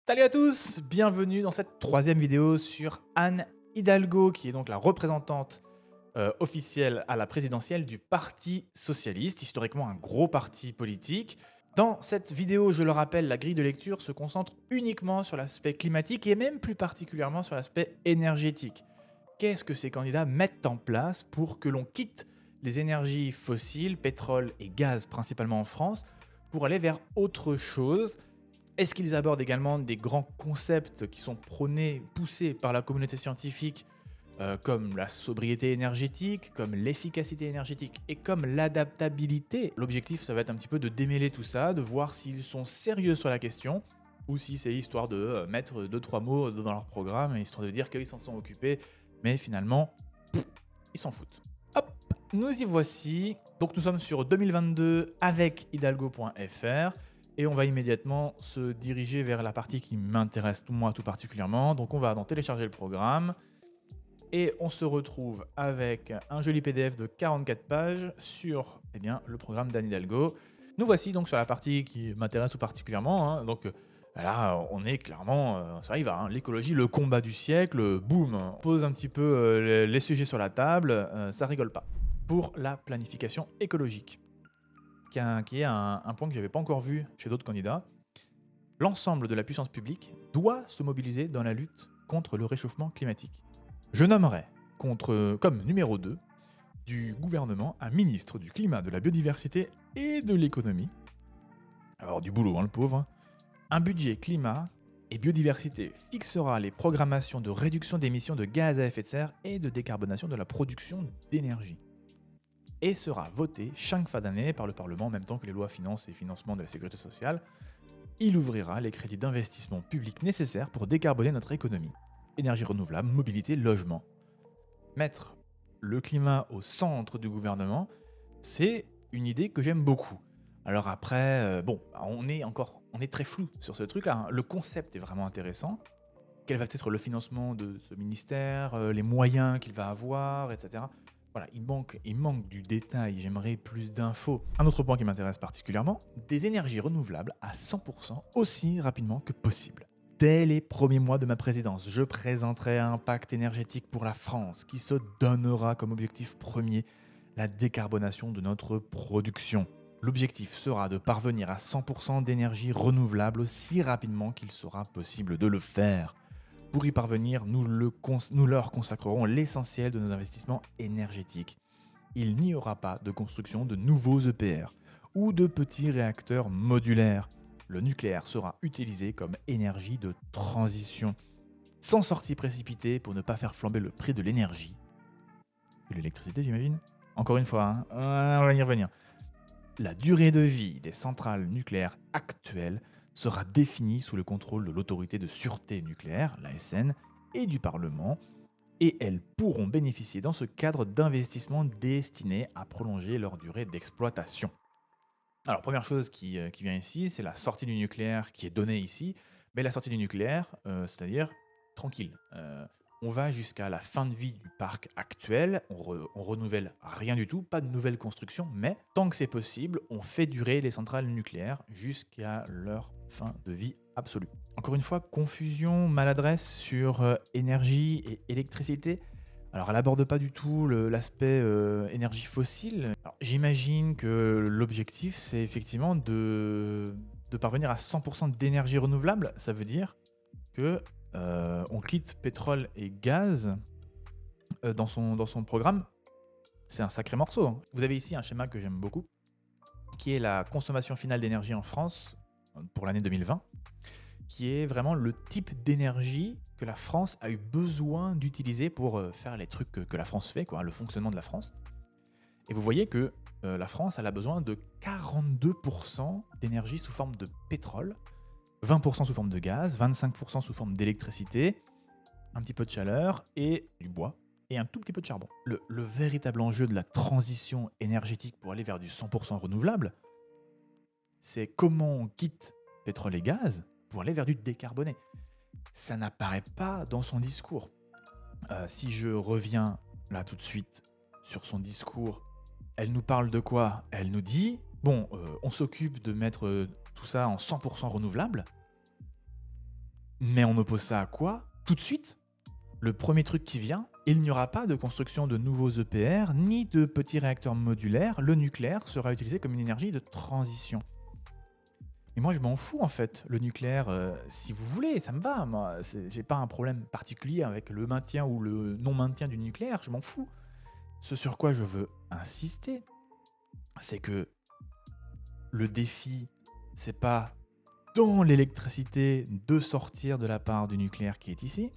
Salut à tous, bienvenue dans cette troisième vidéo sur Anne Hidalgo, qui est donc la représentante officielle à la présidentielle du Parti Socialiste, historiquement un gros parti politique. Dans cette vidéo, je le rappelle, la grille de lecture se concentre uniquement sur l'aspect climatique et même plus particulièrement sur l'aspect énergétique. Qu'est-ce que ces candidats mettent en place pour que l'on quitte les énergies fossiles, pétrole et gaz principalement en France, pour aller vers autre chose? Est-ce qu'ils abordent également des grands concepts qui sont prônés, poussés par la communauté scientifique, comme la sobriété énergétique, comme l'efficacité énergétique et comme l'adaptabilité? L'objectif, ça va être un petit peu de démêler tout ça, de voir s'ils sont sérieux sur la question ou si c'est histoire de mettre deux, trois mots dans leur programme, histoire de dire qu'ils s'en sont occupés, mais finalement, ils s'en foutent. Hop, nous y voici. Donc nous sommes sur 2022 avec hidalgo.fr. Et on va immédiatement se diriger vers la partie qui m'intéresse moi tout particulièrement. Donc on va télécharger le programme et on se retrouve avec un joli PDF de 44 pages sur le programme d'Anne Hidalgo. Nous voici donc sur la partie qui m'intéresse tout particulièrement. Donc là, on est clairement, ça y va, l'écologie, le combat du siècle, boum, on pose un petit peu les sujets sur la table, ça rigole pas. Pour la planification écologique, qui est un point que je n'avais pas encore vu chez d'autres candidats. L'ensemble de la puissance publique doit se mobiliser dans la lutte contre le réchauffement climatique. Je nommerai comme numéro 2 du gouvernement un ministre du climat, de la biodiversité et de l'économie. Alors du boulot, le pauvre. Un budget climat et biodiversité fixera les programmations de réduction d'émissions de gaz à effet de serre et de décarbonation de la production d'énergie, et sera voté chaque fin d'année par le Parlement en même temps que les lois finances et financement de la sécurité sociale. Il ouvrira les crédits d'investissement public nécessaires pour décarboner notre économie. Énergie renouvelable, mobilité, logement. Mettre le climat au centre du gouvernement, c'est une idée que j'aime beaucoup. Alors après, on est très flou sur ce truc-là. Le concept est vraiment intéressant. Quel va être le financement de ce ministère, les moyens qu'il va avoir, etc. Voilà, il manque du détail, j'aimerais plus d'infos. Un autre point qui m'intéresse particulièrement, des énergies renouvelables à 100% aussi rapidement que possible. Dès les premiers mois de ma présidence, je présenterai un pacte énergétique pour la France qui se donnera comme objectif premier la décarbonation de notre production. L'objectif sera de parvenir à 100% d'énergie renouvelable aussi rapidement qu'il sera possible de le faire. Pour y parvenir, nous leur consacrerons l'essentiel de nos investissements énergétiques. Il n'y aura pas de construction de nouveaux EPR ou de petits réacteurs modulaires. Le nucléaire sera utilisé comme énergie de transition, sans sortie précipitée pour ne pas faire flamber le prix de l'énergie. Et l'électricité, j'imagine. Encore une fois, on va y revenir. La durée de vie des centrales nucléaires actuelles sera définie sous le contrôle de l'autorité de sûreté nucléaire, l'ASN, et du Parlement, et elles pourront bénéficier dans ce cadre d'investissements destinés à prolonger leur durée d'exploitation. Alors, première chose qui vient ici, c'est la sortie du nucléaire qui est donnée ici, mais la sortie du nucléaire, c'est-à-dire tranquille. On va jusqu'à la fin de vie du parc actuel, on renouvelle rien du tout, pas de nouvelles constructions, mais tant que c'est possible, on fait durer les centrales nucléaires jusqu'à leur fin de vie absolue. Encore une fois, confusion, maladresse sur énergie et électricité. Alors, elle aborde pas du tout l'aspect énergie fossile. Alors, j'imagine que l'objectif, c'est effectivement de parvenir à 100% d'énergie renouvelable. Ça veut dire que on quitte pétrole et gaz dans son programme. C'est un sacré morceau, hein. Vous avez ici un schéma que j'aime beaucoup, qui est la consommation finale d'énergie en France pour l'année 2020, qui est vraiment le type d'énergie que la France a eu besoin d'utiliser pour faire les trucs que la France fait, le fonctionnement de la France. Et vous voyez que la France elle a besoin de 42% d'énergie sous forme de pétrole, 20% sous forme de gaz, 25% sous forme d'électricité, un petit peu de chaleur et du bois, et un tout petit peu de charbon. Le véritable enjeu de la transition énergétique pour aller vers du 100% renouvelable, c'est comment on quitte pétrole et gaz pour aller vers du décarboné. Ça n'apparaît pas dans son discours. Si je reviens là tout de suite sur son discours, elle nous parle de quoi? Elle nous dit, on s'occupe de mettre tout ça en 100% renouvelable, Mais on oppose ça à quoi? Tout de suite, le premier truc qui vient, il n'y aura pas de construction de nouveaux EPR ni de petits réacteurs modulaires. Le nucléaire sera utilisé comme une énergie de transition. Et moi, je m'en fous en fait. Le nucléaire, si vous voulez, ça me va. Moi, j'ai pas un problème particulier avec le maintien ou le non-maintien du nucléaire. Je m'en fous. Ce sur quoi je veux insister, c'est que le défi, c'est pas dans l'électricité de sortir de la part du nucléaire qui est ici.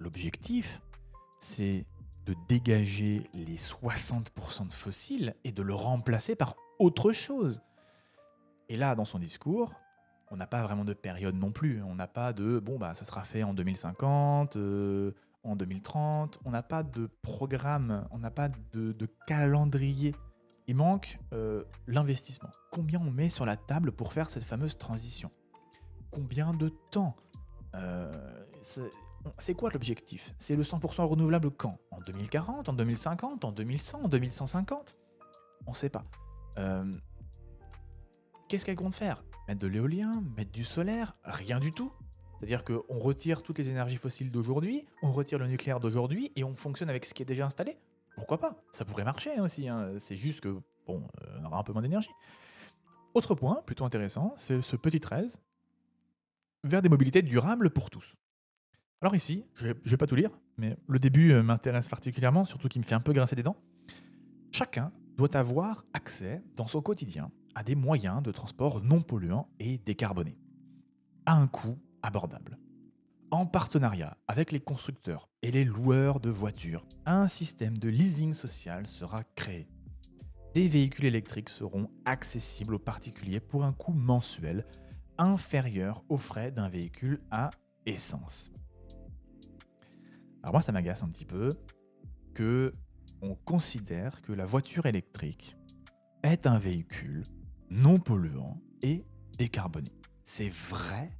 L'objectif, c'est de dégager les 60% de fossiles et de le remplacer par autre chose. Et là, dans son discours, on n'a pas vraiment de période non plus. On n'a pas de bon, bah, ça sera fait en 2050, en 2030. On n'a pas de programme, on n'a pas de calendrier. Il manque l'investissement. Combien on met sur la table pour faire cette fameuse transition? Combien de temps? C'est quoi l'objectif? C'est le 100% renouvelable quand? En 2040, en 2050, en 2100, en 2150? On ne sait pas. Qu'est-ce qu'elle compte faire? Mettre de l'éolien? Mettre du solaire? Rien du tout. C'est-à-dire qu'on retire toutes les énergies fossiles d'aujourd'hui, on retire le nucléaire d'aujourd'hui et on fonctionne avec ce qui est déjà installé? Pourquoi pas? Ça pourrait marcher aussi, hein. C'est juste que, bon, on aura un peu moins d'énergie. Autre point, plutôt intéressant, c'est ce petit 13, vers des mobilités durables pour tous. Alors ici, je vais pas tout lire, mais le début m'intéresse particulièrement, surtout qu'il me fait un peu grincer des dents. Chacun doit avoir accès dans son quotidien à des moyens de transport non polluants et décarbonés, à un coût abordable. En partenariat avec les constructeurs et les loueurs de voitures, un système de leasing social sera créé. Des véhicules électriques seront accessibles aux particuliers pour un coût mensuel inférieur aux frais d'un véhicule à essence. Alors moi, ça m'agace un petit peu que on considère que la voiture électrique est un véhicule non polluant et décarboné. C'est vrai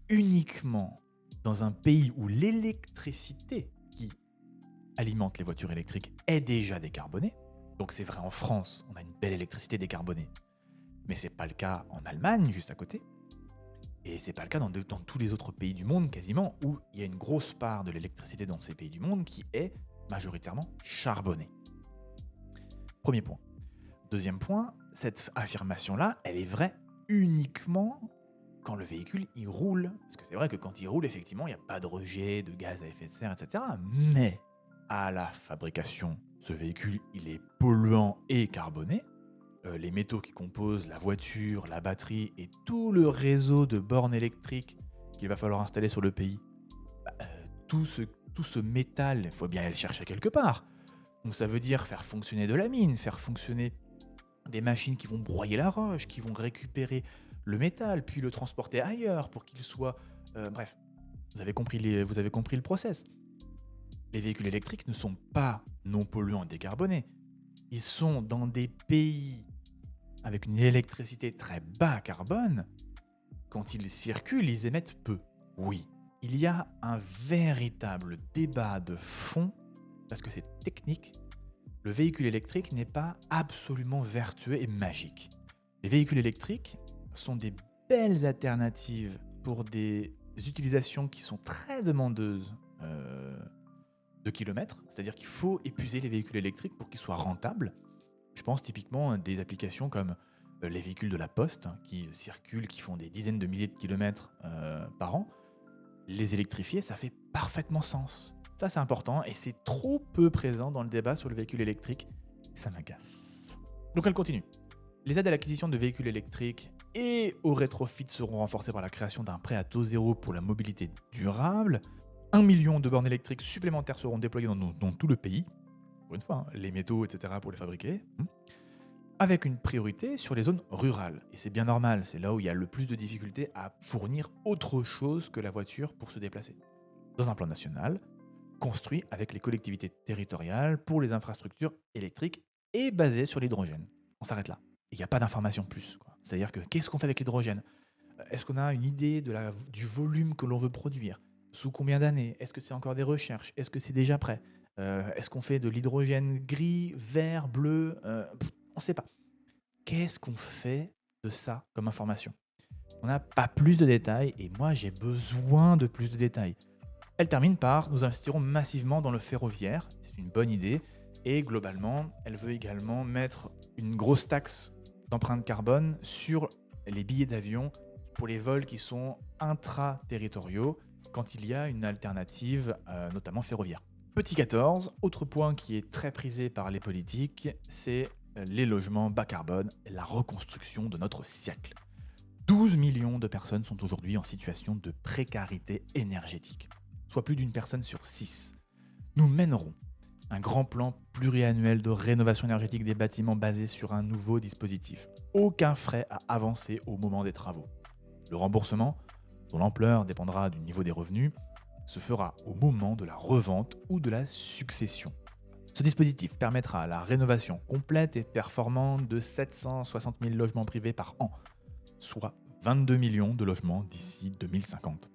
uniquement dans un pays où l'électricité qui alimente les voitures électriques est déjà décarbonée. Donc c'est vrai en France, on a une belle électricité décarbonée. Mais c'est pas le cas en Allemagne, juste à côté. Et c'est pas le cas dans tous les autres pays du monde, quasiment, où il y a une grosse part de l'électricité dans ces pays du monde qui est majoritairement charbonnée. Premier point. Deuxième point, cette affirmation-là, elle est vraie uniquement quand le véhicule il roule. Parce que c'est vrai que quand il roule, effectivement, il n'y a pas de rejet de gaz à effet de serre, etc. Mais à la fabrication, ce véhicule, il est polluant et carboné. Les métaux qui composent la voiture, la batterie et tout le réseau de bornes électriques qu'il va falloir installer sur le pays, tout ce métal, il faut bien aller le chercher quelque part. Donc ça veut dire faire fonctionner de la mine, faire fonctionner des machines qui vont broyer la roche, qui vont récupérer le métal, puis le transporter ailleurs pour qu'il soit... bref, vous avez compris le process. Les véhicules électriques ne sont pas non polluants et décarbonés. Ils sont dans des pays avec une électricité très bas carbone. Quand ils circulent, ils émettent peu. Oui, il y a un véritable débat de fond, parce que c'est technique. Le véhicule électrique n'est pas absolument vertueux et magique. Les véhicules électriques sont des belles alternatives pour des utilisations qui sont très demandeuses de kilomètres. C'est-à-dire qu'il faut épuiser les véhicules électriques pour qu'ils soient rentables. Je pense typiquement à des applications comme les véhicules de la Poste qui circulent, qui font des dizaines de milliers de kilomètres par an. Les électrifier, ça fait parfaitement sens. Ça, c'est important et c'est trop peu présent dans le débat sur le véhicule électrique. Ça m'agace. Donc elle continue. Les aides à l'acquisition de véhicules électriques et au rétrofit seront renforcées par la création d'un prêt à taux zéro pour la mobilité durable. 1 million de bornes électriques supplémentaires seront déployées dans tout le pays. Pour une fois, les métaux, etc. pour les fabriquer. Avec une priorité sur les zones rurales. Et c'est bien normal, c'est là où il y a le plus de difficultés à fournir autre chose que la voiture pour se déplacer. Dans un plan national, construit avec les collectivités territoriales pour les infrastructures électriques et basé sur l'hydrogène. On s'arrête là. Il n'y a pas d'information plus, quoi. C'est-à-dire que qu'est-ce qu'on fait avec l'hydrogène? Est-ce qu'on a une idée du volume que l'on veut produire? Sous combien d'années? Est-ce que c'est encore des recherches? Est-ce que c'est déjà prêt? Est-ce qu'on fait de l'hydrogène gris, vert, bleu? On ne sait pas. Qu'est-ce qu'on fait de ça comme information? On n'a pas plus de détails et moi j'ai besoin de plus de détails. Elle termine par: nous investirons massivement dans le ferroviaire, c'est une bonne idée. Et globalement, elle veut également mettre une grosse taxe d'empreinte carbone sur les billets d'avion pour les vols qui sont intra-territoriaux quand il y a une alternative, notamment ferroviaire. Petit 14, autre point qui est très prisé par les politiques, c'est les logements bas carbone, la reconstruction de notre siècle. 12 millions de personnes sont aujourd'hui en situation de précarité énergétique, soit plus d'une personne sur 6. Nous mènerons un grand plan pluriannuel de rénovation énergétique des bâtiments basé sur un nouveau dispositif. Aucun frais à avancer au moment des travaux. Le remboursement, dont l'ampleur dépendra du niveau des revenus, se fera au moment de la revente ou de la succession. Ce dispositif permettra la rénovation complète et performante de 760 000 logements privés par an, soit 22 millions de logements d'ici 2050.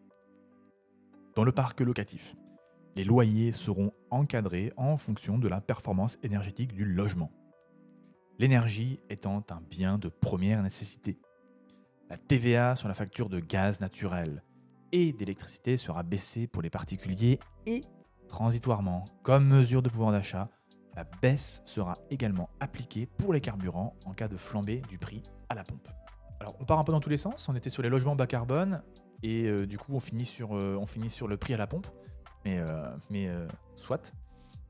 Dans le parc locatif, les loyers seront encadrés en fonction de la performance énergétique du logement. L'énergie étant un bien de première nécessité. La TVA sur la facture de gaz naturel et d'électricité sera baissée pour les particuliers et transitoirement. Comme mesure de pouvoir d'achat, la baisse sera également appliquée pour les carburants en cas de flambée du prix à la pompe. Alors on part un peu dans tous les sens, on était sur les logements bas carbone et du coup on finit sur le prix à la pompe. Mais soit,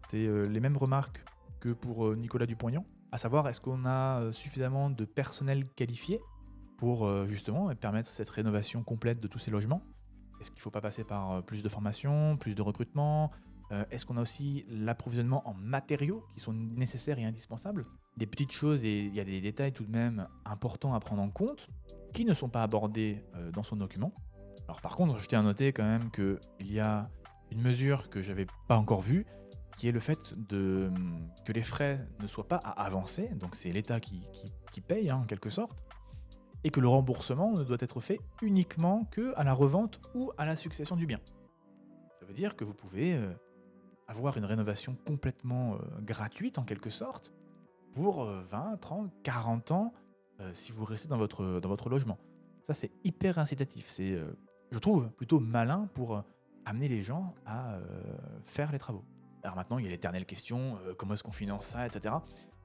c'est les mêmes remarques que pour Nicolas Dupont-Aignan, à savoir est-ce qu'on a suffisamment de personnel qualifié pour justement permettre cette rénovation complète de tous ces logements. Est-ce qu'il ne faut pas passer par plus de formation, plus de recrutement? Est-ce qu'on a aussi l'approvisionnement en matériaux qui sont nécessaires et indispensables? Des petites choses et il y a des détails tout de même importants à prendre en compte qui ne sont pas abordés dans son document. Alors par contre, je tiens à noter quand même qu'il y a une mesure que j'avais pas encore vue, qui est le fait que les frais ne soient pas à avancer, donc c'est l'État qui paye en quelque sorte, et que le remboursement ne doit être fait uniquement que à la revente ou à la succession du bien. Ça veut dire que vous pouvez avoir une rénovation complètement gratuite en quelque sorte pour 20, 30, 40 ans si vous restez dans votre logement. Ça, c'est hyper incitatif. C'est, je trouve, plutôt malin pour amener les gens à faire les travaux. Alors maintenant, il y a l'éternelle question, comment est-ce qu'on finance ça, etc.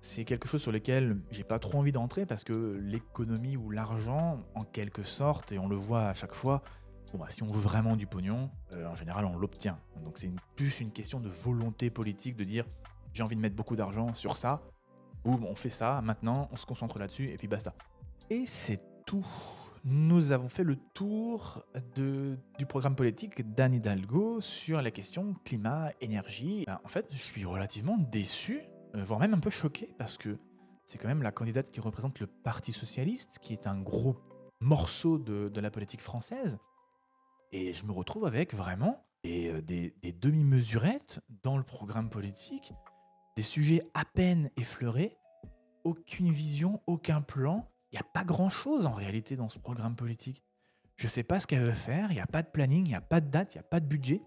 C'est quelque chose sur lequel j'ai pas trop envie d'entrer parce que l'économie ou l'argent, en quelque sorte, et on le voit à chaque fois, bon, bah, si on veut vraiment du pognon, en général, on l'obtient. Donc c'est plus une question de volonté politique de dire j'ai envie de mettre beaucoup d'argent sur ça, boum, on fait ça, maintenant, on se concentre là-dessus, et puis basta. Et c'est tout. Nous avons fait le tour du programme politique d'Anne Hidalgo sur la question climat, énergie. Ben, en fait, je suis relativement déçu, voire même un peu choqué, parce que c'est quand même la candidate qui représente le Parti socialiste, qui est un gros morceau de la politique française. Et je me retrouve avec vraiment des demi-mesurettes dans le programme politique, des sujets à peine effleurés, aucune vision, aucun plan. Il n'y a pas grand-chose en réalité dans ce programme politique. Je ne sais pas ce qu'elle veut faire, il n'y a pas de planning, il n'y a pas de date, il n'y a pas de budget,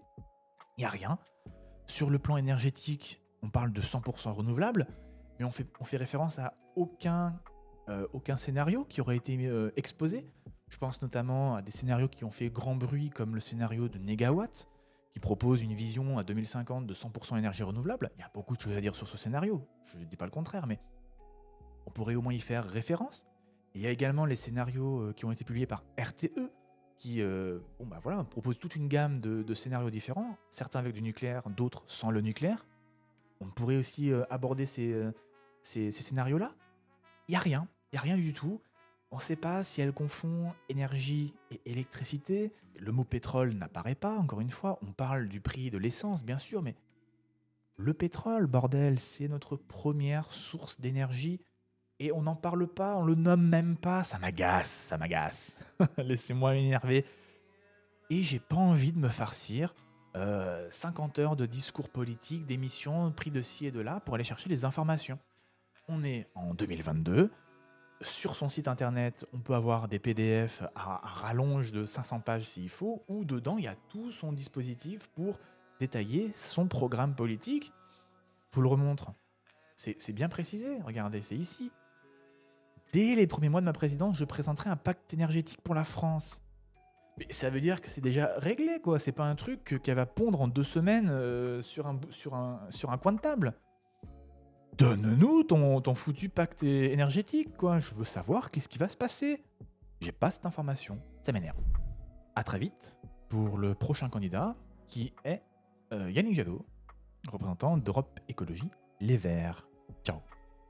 il n'y a rien. Sur le plan énergétique, on parle de 100% renouvelable, mais on fait référence à aucun scénario qui aurait été exposé. Je pense notamment à des scénarios qui ont fait grand bruit, comme le scénario de Negawatt, qui propose une vision à 2050 de 100% énergie renouvelable. Il y a beaucoup de choses à dire sur ce scénario, je ne dis pas le contraire, mais on pourrait au moins y faire référence. Et il y a également les scénarios qui ont été publiés par RTE, qui proposent toute une gamme de scénarios différents, certains avec du nucléaire, d'autres sans le nucléaire. On pourrait aussi aborder ces scénarios-là. Il n'y a rien, il n'y a rien du tout. On ne sait pas si elle confond énergie et électricité. Le mot pétrole n'apparaît pas, encore une fois. On parle du prix de l'essence, bien sûr, mais le pétrole, bordel, c'est notre première source d'énergie. Et on n'en parle pas, on le nomme même pas. Ça m'agace, ça m'agace. Laissez-moi m'énerver. Et j'ai pas envie de me farcir 50 heures de discours politique, d'émissions, pris de ci et de là pour aller chercher les informations. On est en 2022. Sur son site internet, on peut avoir des PDF à rallonge de 500 pages s'il faut, où dedans, il y a tout son dispositif pour détailler son programme politique. Je vous le remontre. C'est bien précisé, regardez, c'est ici. dès les premiers mois de ma présidence, je présenterai un pacte énergétique pour la France. Mais ça veut dire que c'est déjà réglé, quoi. C'est pas un truc qu'elle va pondre en 2 semaines sur un coin de table. Donne-nous ton foutu pacte énergétique, quoi. Je veux savoir qu'est-ce qui va se passer. J'ai pas cette information. Ça m'énerve. À très vite pour le prochain candidat qui est Yannick Jadot, représentant d'Europe Écologie Les Verts. Ciao.